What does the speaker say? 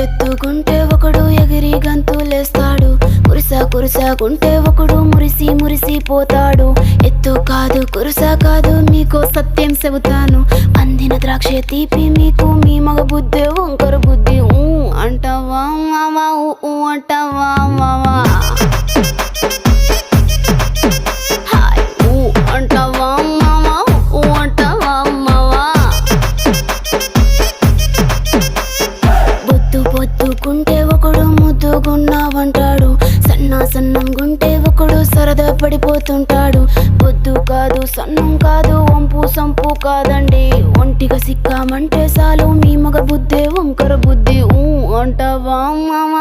ఎత్తుకుంటే ఒకడు ఎగిరి గంతులేస్తాడు, కురుసాకుంటే ఒకడు మురిసిపోతాడు. ఎత్తు కాదు కురుసా కాదు మీకో సత్యం చెబుతాను, అందిన ద్రాక్ష తీపి మీకు మీ మగ బుద్ధి వంకర బుద్ధి. అంటావా మావా అంటావా మావా, అంటావా మావా అంటావా మావా. పొద్దుకుంటే ఒకడు ముద్దుగున్నావంటాడు, సన్నంగుంటే ఒకడు సరదా పడిపోతుంటాడు. పొద్దు కాదు సన్నం కాదు వంపు సంపు కాదండి, ఒంటిగా సిక్కామంటే చాలు మీ మగ బుద్ధి వంకర బుద్ధి. అంటావా మామ